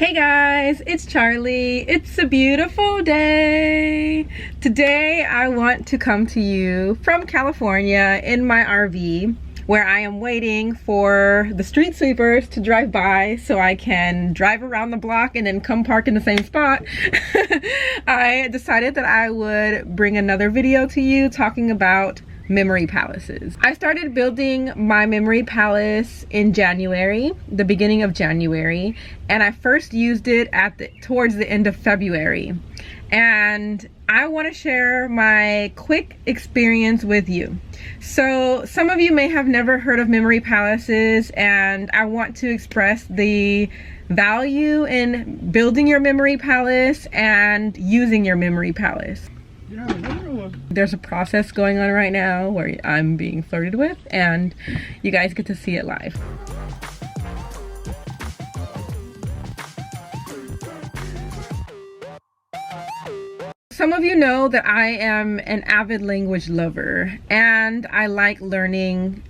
Hey guys, it's Charlie. It's a beautiful day. Today I want to come to you from California in my RV where I am waiting for the street sweepers to drive by so I can drive around the block and then come park in the same spot. I decided that I would bring another video to you talking about memory palaces. I started building my memory palace in January, the beginning of January, and I first used it towards the end of February. And I want to share my quick experience with you. So some of you may have never heard of memory palaces, and I want to express the value in building your memory palace and using your memory palace. There's a process going on right now where I'm being flirted with, and you guys get to see it live. Some of you know that I am an avid language lover, and I like learning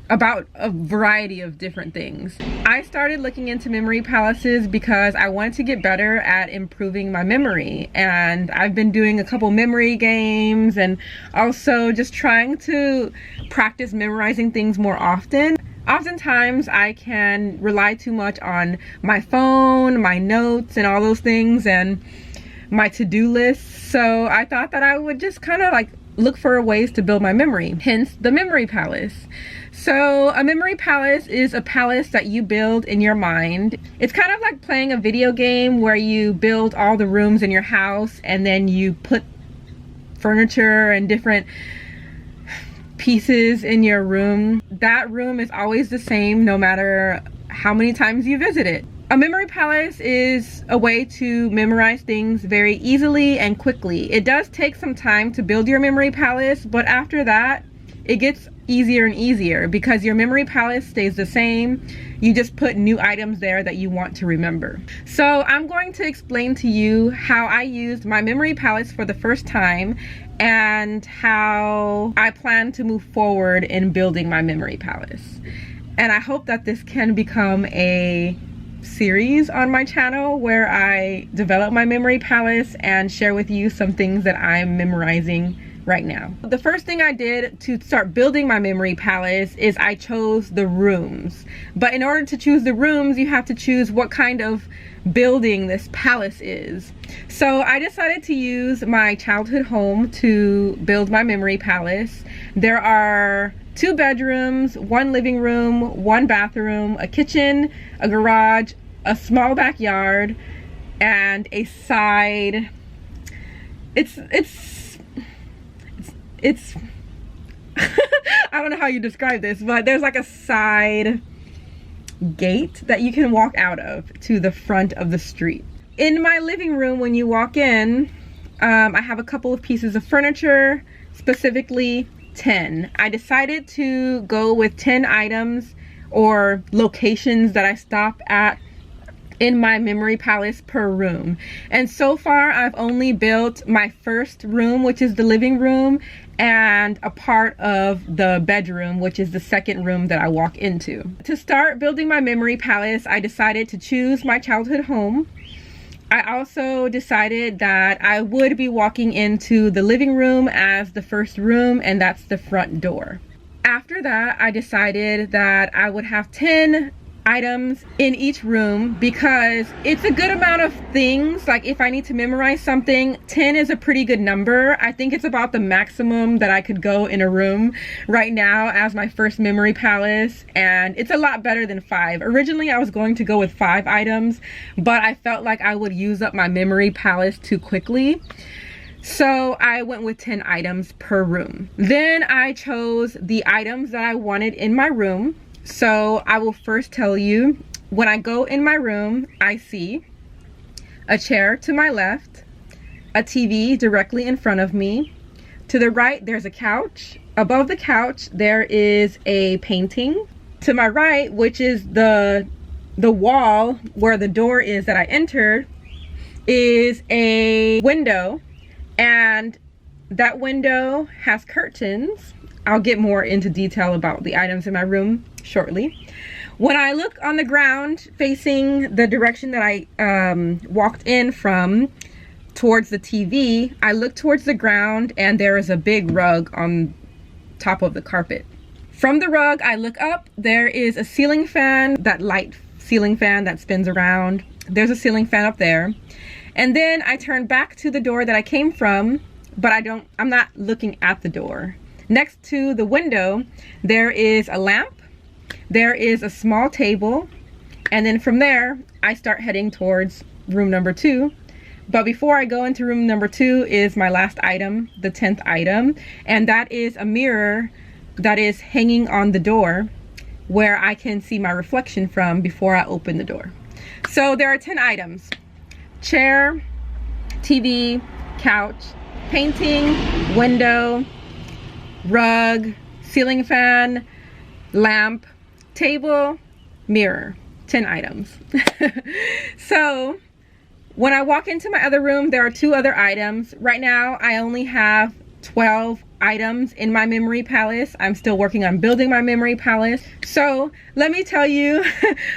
about a variety of different things. I started looking into memory palaces because I wanted to get better at improving my memory, and I've been doing a couple memory games and also just trying to practice memorizing things more often. Oftentimes I can rely too much on my phone, my notes, and all those things, and my to-do lists. So I thought that I would just kind of like look for ways to build my memory, hence the memory palace. So a memory palace is a palace that you build in your mind. It's kind of like playing a video game where you build all the rooms in your house and then you put furniture and different pieces in your room. That room is always the same no matter how many times you visit it. A memory palace is a way to memorize things very easily and quickly. It does take some time to build your memory palace, but after that, it gets easier and easier because your memory palace stays the same. You just put new items there that you want to remember. So I'm going to explain to you how I used my memory palace for the first time and how I plan to move forward in building my memory palace. And I hope that this can become a series on my channel where I develop my memory palace and share with you some things that I'm memorizing right now. The first thing I did to start building my memory palace is I chose the rooms. But in order to choose the rooms, you have to choose what kind of building this palace is. So I decided to use my childhood home to build my memory palace. There are 2 bedrooms, 1 living room, 1 bathroom, a kitchen, a garage, a small backyard, and a side. It's I don't know how you describe this, but there's like a side gate that you can walk out of to the front of the street. In my living room, when you walk in, I have a couple of pieces of furniture, specifically 10. I decided to go with 10 items or locations that I stop at in my memory palace per room. And so far I've only built my first room, which is the living room, and a part of the bedroom, which is the second room that I walk into. To start building my memory palace, I decided to choose my childhood home. I also decided that I would be walking into the living room as the first room, and that's the front door. After that, I decided that I would have 10 items in each room because it's a good amount of things. Like if I need to memorize something, 10 is a pretty good number. I think it's about the maximum that I could go in a room right now as my first memory palace, and it's a lot better than 5. Originally I was going to go with 5 items, but I felt like I would use up my memory palace too quickly. So I went with 10 items per room. Then I chose the items that I wanted in my room. So I will first tell you, when I go in my room, I see a chair to my left, a TV directly in front of me. To the right, there's a couch. Above the couch, there is a painting. To my right, which is the wall where the door is that I entered, is a window, and that window has curtains. I'll get more into detail about the items in my room shortly. When I look on the ground facing the direction that I walked in from towards the TV, I look towards the ground and there is a big rug on top of the carpet. From the rug, I look up, there is a ceiling fan, that light ceiling fan that spins around. There's a ceiling fan up there. And then I turn back to the door that I came from, but I'm not looking at the door. Next to the window, there is a lamp. There is a small table, and then from there I start heading towards room number 2. But before I go into room number 2 is my last item, the 10th item, and that is a mirror that is hanging on the door where I can see my reflection from before I open the door. So there are 10 items: chair, TV, couch, painting, window, rug, ceiling fan, lamp, table, mirror. 10 items. So when I walk into my other room, there are 2 other items. Right now I only have 12 items in my memory palace. I'm still working on building my memory palace. So let me tell you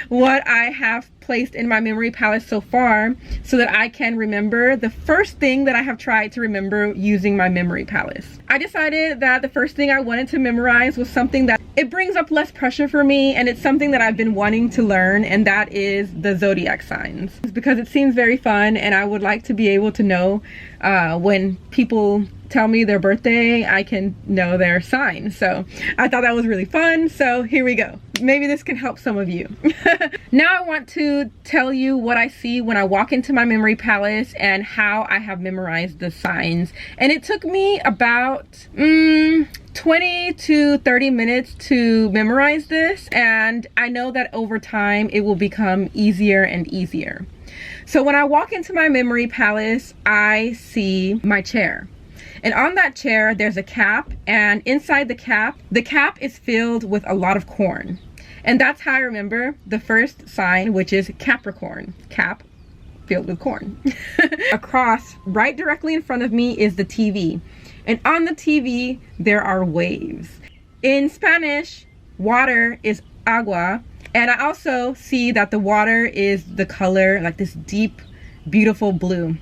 what I have placed in my memory palace so far so that I can remember the first thing that I have tried to remember using my memory palace. I decided that the first thing I wanted to memorize was something that it brings up less pressure for me, and it's something that I've been wanting to learn, and that is the zodiac signs. It's because it seems very fun and I would like to be able to know when people tell me their birthday, I can know their sign. So I thought that was really fun. So here we go. Maybe this can help some of you. Now I want to tell you what I see when I walk into my memory palace and how I have memorized the signs. And it took me about 20 to 30 minutes to memorize this. And I know that over time it will become easier and easier. So when I walk into my memory palace, I see my chair. And on that chair, there's a cap, and inside the cap is filled with a lot of corn. And that's how I remember the first sign, which is Capricorn. Cap filled with corn. Across, right directly in front of me, is the TV. And on the TV, there are waves. In Spanish, water is agua. And I also see that the water is the color, like this deep, beautiful blue.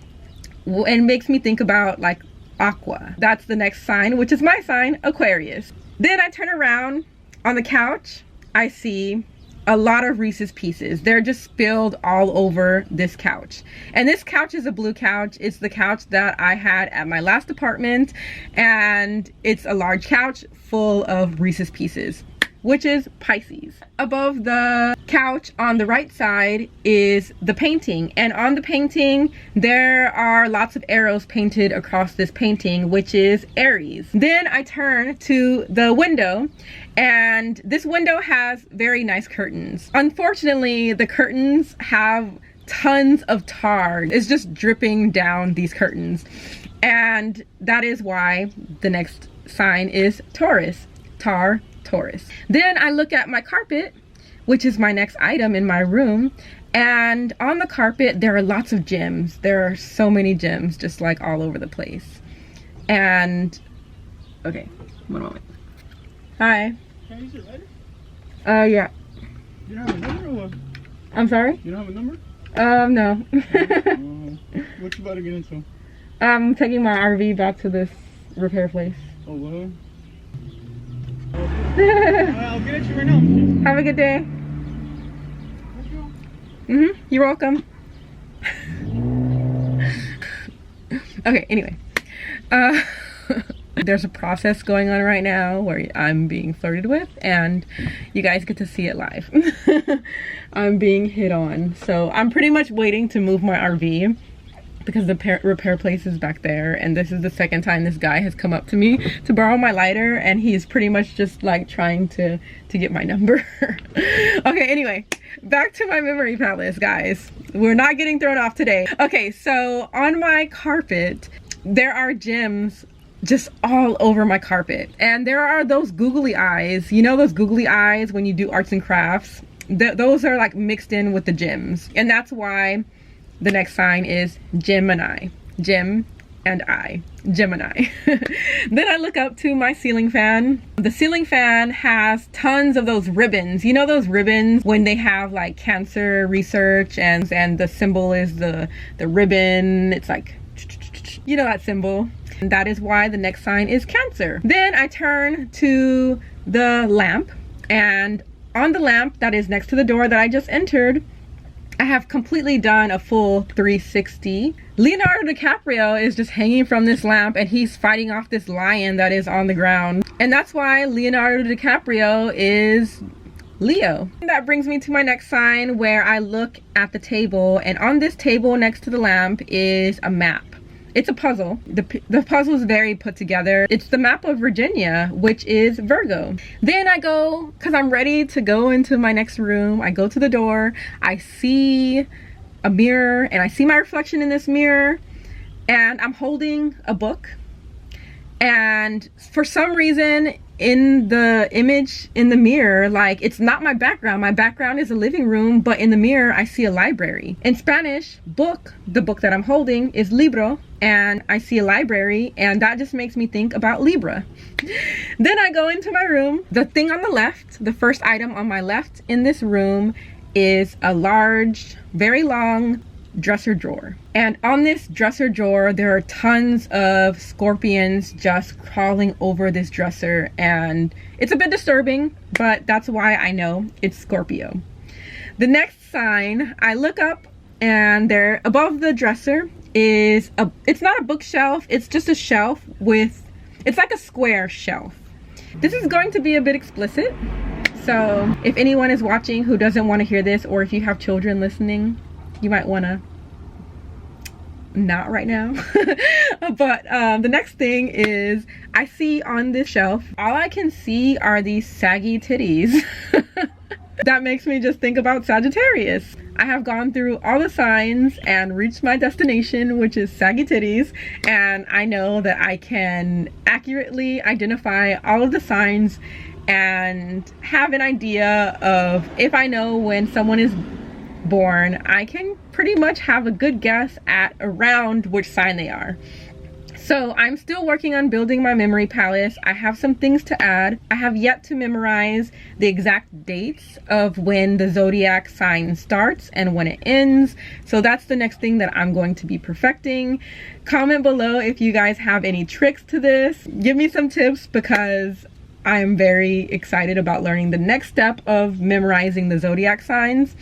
And it makes me think about like aqua. That's the next sign, which is my sign, Aquarius. Then I turn around on the couch. I see a lot of Reese's Pieces. They're just spilled all over this couch. And this couch is a blue couch. It's the couch that I had at my last apartment, and it's a large couch full of Reese's Pieces, which is Pisces. Above the couch on the right side is the painting, and on the painting there are lots of arrows painted across this painting, which is Aries. Then I turn to the window, and this window has very nice curtains. Unfortunately, the curtains have tons of tar. It's just dripping down these curtains, and that is why the next sign is Taurus. Taurus. Then I look at my carpet, which is my next item in my room, and on the carpet there are lots of gems. There are so many gems just like all over the place. And okay, one moment. Hi. Can I use your lighter? Yeah. You don't have a number or what? I'm sorry? You don't have a number? No. What you about to get into? I'm taking my RV back to this repair place. Oh, well. I'll get at you right now. Have a good day. You're welcome. Okay, anyway. There's a process going on right now where I'm being flirted with, and you guys get to see it live. I'm being hit on. So I'm pretty much waiting to move my RV because the repair place is back there, and this is the second time this guy has come up to me to borrow my lighter, and he's pretty much just like trying to get my number. Okay, anyway, back to my memory palace, guys. We're not getting thrown off today. Okay, so on my carpet there are gems just all over my carpet, and there are those googly eyes. You know those googly eyes when you do arts and crafts? Those are like mixed in with the gems, and that's why the next sign is Gemini. Gemini. and I, Gemini. Then I look up to my ceiling fan. The ceiling fan has tons of those ribbons. You know those ribbons when they have like cancer research and the symbol is the ribbon. It's like, you know that symbol. And that is why the next sign is Cancer. Then I turn to the lamp, and on the lamp that is next to the door that I just entered, I have completely done a full 360. Leonardo DiCaprio is just hanging from this lamp and he's fighting off this lion that is on the ground. And that's why Leonardo DiCaprio is Leo. That brings me to my next sign, where I look at the table, and on this table next to the lamp is a map. It's a puzzle. The puzzle is very put together. It's the map of Virginia, which is Virgo. Then I go, because I'm ready to go into my next room, I go to the door, I see a mirror, and I see my reflection in this mirror, and I'm holding a book. And for some reason, in the image in the mirror, like, it's not my background. My background is a living room, but in the mirror I see a library. In Spanish, book, the book that I'm holding, is libro, and I see a library, and that just makes me think about Libra. Then I go into my room. The thing on the left, the first item on my left in this room, is a large, very long dresser drawer. And on this dresser drawer there are tons of scorpions just crawling over this dresser, and it's a bit disturbing, but that's why I know it's Scorpio. The next sign, I look up, and there above the dresser is it's not a bookshelf, it's just a shelf with, it's like a square shelf. This is going to be a bit explicit, so if anyone is watching who doesn't want to hear this, or if you have children listening, you might want to not right now. But the next thing is, I see on this shelf, all I can see are these saggy titties. That makes me just think about Sagittarius. I have gone through all the signs and reached my destination, which is saggy titties, and I know that I can accurately identify all of the signs and have an idea of, if I know when someone is born, I can pretty much have a good guess at around which sign they are. So I'm still working on building my memory palace. I have some things to add. I have yet to memorize the exact dates of when the zodiac sign starts and when it ends. So that's the next thing that I'm going to be perfecting. Comment below if you guys have any tricks to this. Give me some tips, because I'm very excited about learning the next step of memorizing the zodiac signs.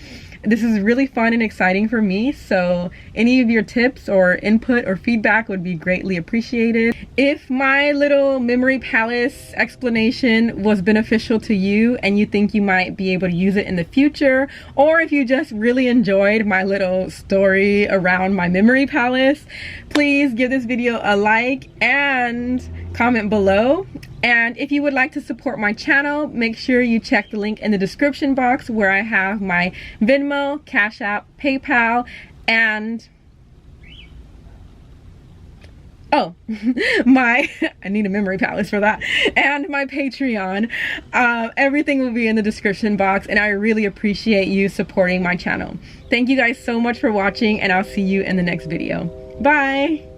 This is really fun and exciting for me, so any of your tips or input or feedback would be greatly appreciated. If my little memory palace explanation was beneficial to you and you think you might be able to use it in the future, or if you just really enjoyed my little story around my memory palace, please give this video a like and comment below. And if you would like to support my channel, make sure you check the link in the description box, where I have my Venmo, Cash App, PayPal, and I need a memory palace for that, and my Patreon. Everything will be in the description box, and I really appreciate you supporting my channel. Thank you guys so much for watching, and I'll see you in the next video. Bye!